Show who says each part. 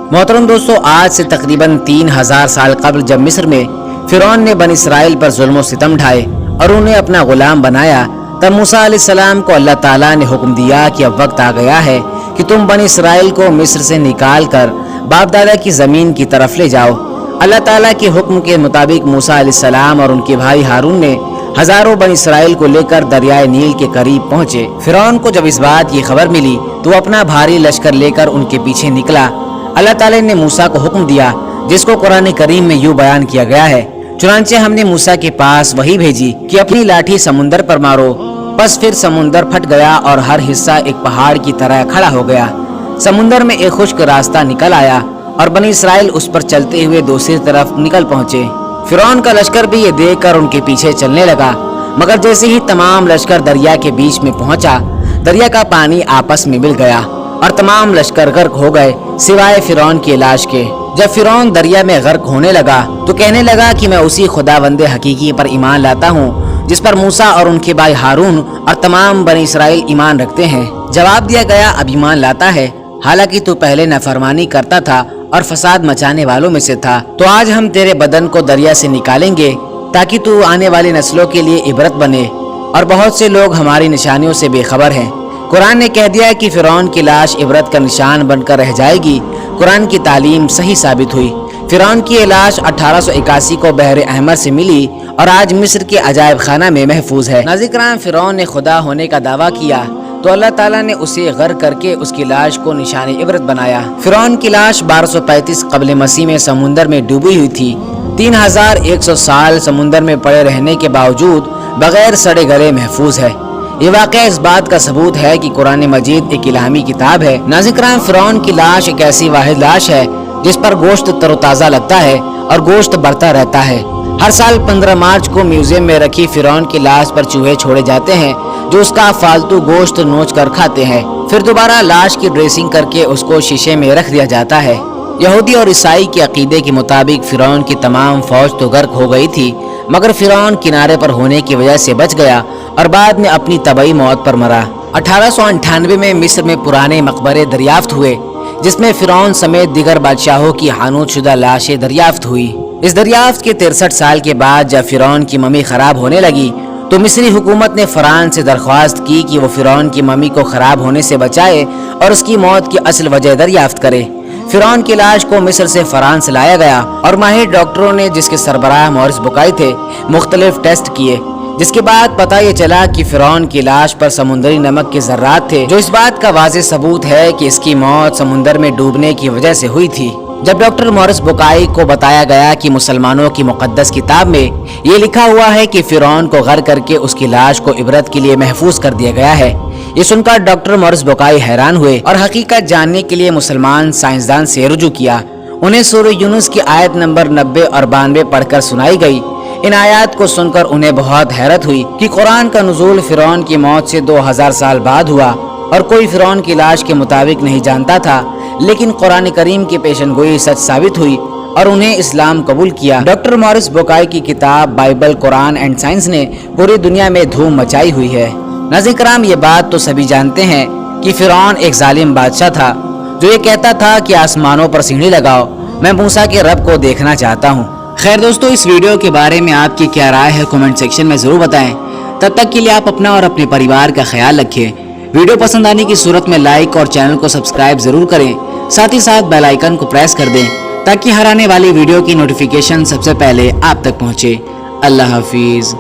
Speaker 1: मोहतरम दोस्तों, आज से तकरीबन 3000 साल कबल जब मिस्र में फिरौन ने बनी इसराइल पर जुल्म सितम ढाए और उन्हें अपना गुलाम बनाया, तब मूसा अलैहिस्सलाम को अल्लाह ताला ने हुक्म दिया कि अब वक्त आ गया है कि तुम बनी इसराइल को मिस्र से निकाल कर बाप दादा की ज़मीन की तरफ ले जाओ। अल्लाह ताला के हुक्म के मुताबिक मूसा अलैहिस्सलाम और उनके भाई हारून ने हजारों बनी इसराइल को लेकर दरियाए नील के करीब पहुंचे। फिरौन को जब इस बात की खबर मिली तो अपना भारी लश्कर लेकर उनके पीछे निकला। अल्लाह ताला ने मूसा को हुक्म दिया जिसको कुरान करीम में यूं बयान किया गया है, चुनांचे हमने मूसा के पास वही भेजी कि अपनी लाठी समुंदर पर मारो। बस फिर समुंदर फट गया और हर हिस्सा एक पहाड़ की तरह खड़ा हो गया। समुंदर में एक खुश्क रास्ता निकल आया और बनी इसराइल उस पर चलते हुए दूसरी तरफ निकल पहुंचे। फिरौन का लश्कर भी ये देखकर उनके पीछे चलने लगा, मगर जैसे ही तमाम लश्कर दरिया के बीच में पहुंचा, दरिया का पानी आपस में मिल गया और तमाम लश्कर गर्क हो गए सिवाय फिरौन की लाश के। जब फिरौन दरिया में गर्क होने लगा तो कहने लगा कि मैं उसी खुदावंदे हकीकी पर ईमान लाता हूँ जिस पर मूसा और उनके भाई हारून और तमाम बनी इसराइल ईमान रखते हैं। जवाब दिया गया, अब ईमान लाता है, हालांकि तू पहले नाफरमानी करता था और फसाद मचाने वालों में से था। तो आज हम तेरे बदन को दरिया से निकालेंगे ताकि तू आने वाली नस्लों के लिए इबरत बने, और बहुत से लोग हमारी निशानियों से बेखबर हैं। कुरान ने कह दिया कि फिरौन की लाश इबरत का निशान बनकर रह जाएगी। कुरान की तालीम सही साबित हुई। फिरौन की ये लाश 1881 को बहर अहमर से मिली और आज मिस्र के अजायब खाना में महफूज है। नाज़िर, फिरौन ने खुदा होने का दावा किया तो अल्लाह ताला ने उसे गर्क करके उसकी लाश को निशान इबरत बनाया। फिरौन की लाश 1235 कबल मसीह में समुंदर में डूबी हुई थी। 3100 साल समुंदर में पड़े रहने के बावजूद बगैर सड़े गले महफूज है। ये वाक़या इस बात का सबूत है कि कुरान मजीद एक इलाही किताब है। नाज़िर, फिरौन की लाश एक ऐसी वाहिद लाश है जिस पर गोश्त तरोताज़ा लगता है और गोश्त बढ़ता रहता है। हर साल 15 मार्च को म्यूजियम में रखी फिरौन की लाश पर चूहे छोड़े जाते हैं जो उसका फालतू गोश्त नोच कर खाते हैं। फिर दोबारा लाश की ड्रेसिंग करके उसको शीशे में रख दिया जाता है। यहूदी और ईसाई के अकीदे के मुताबिक फिरौन की तमाम फौज तो गर्क हो गई थी, मगर फिरौन किनारे पर होने की वजह से बच गया और बाद में अपनी तबई मौत पर मरा। 1898 में मिस्र में पुराने मकबरे दरियाफ्त हुए जिसमें फिरौन समेत दिगर बादशाहों की हानूत शुदा लाशें दरियाफ्त हुई। इस दरियाफ्त के 63 साल के बाद जब फिरौन की मम्मी खराब होने लगी तो मिस्री हुकूमत ने फ्रांस से दरख्वास्त की कि वो फिरौन की मम्मी को खराब होने से बचाए और उसकी मौत की असल वजह दरियाफ्त करे। फिरौन की लाश को मिस्र से फ्रांस लाया गया और माहिर डॉक्टरों ने, जिसके सरबराह मॉरिस बुकाई थे, मुख्तलिफ टेस्ट किए, जिसके बाद पता ये चला कि फिरौन की लाश पर समुद्री नमक के जर्रात थे, जो इस बात का वाज़ेह सबूत है कि इसकी मौत समुद्र में डूबने की वजह से हुई थी। जब डॉक्टर मॉरिस बुकाई को बताया गया कि मुसलमानों की मुक़द्दस किताब में ये लिखा हुआ है कि फिरौन को गर्क करके उसकी लाश को इबरत के लिए महफूज कर दिया गया है, ये सुनकर डॉक्टर मॉरिस बुकाई हैरान हुए और हकीकत जानने के लिए मुसलमान साइंसदान से रुजू किया। उन्हें सूरह यूनुस की आयत नंबर 90 और 92 पढ़कर सुनाई गई। इन आयत को सुनकर उन्हें बहुत हैरत हुई कि कुरान का नुज़ूल फिरौन की मौत से 2000 साल बाद हुआ और कोई फिरौन की लाश के मुताबिक नहीं जानता था, लेकिन कुरान करीम की पेशनगोई सच साबित हुई और उन्हें इस्लाम कबूल किया। डॉक्टर मॉरिस बुकाई की किताब बाइबल, कुरान एंड साइंस ने पूरी दुनिया में धूम मचाई हुई है। नाज़िर, ये बात तो सभी जानते हैं कि फिरौन एक जालिम बादशाह था जो ये कहता था कि आसमानों पर सीढ़ी लगाओ, मैं मूसा के रब को देखना चाहता हूँ। खैर दोस्तों, इस वीडियो के बारे में आपकी क्या राय है कमेंट सेक्शन में ज़रूर बताएं। तब तक के लिए आप अपना और अपने परिवार का ख्याल रखें। वीडियो पसंद आने की सूरत में लाइक और चैनल को सब्सक्राइब जरूर करें, साथ ही साथ बेल आइकन को प्रेस कर दें ताकि हर आने वाली वीडियो की नोटिफिकेशन सबसे पहले आप तक पहुँचे। अल्लाह हाफिज़।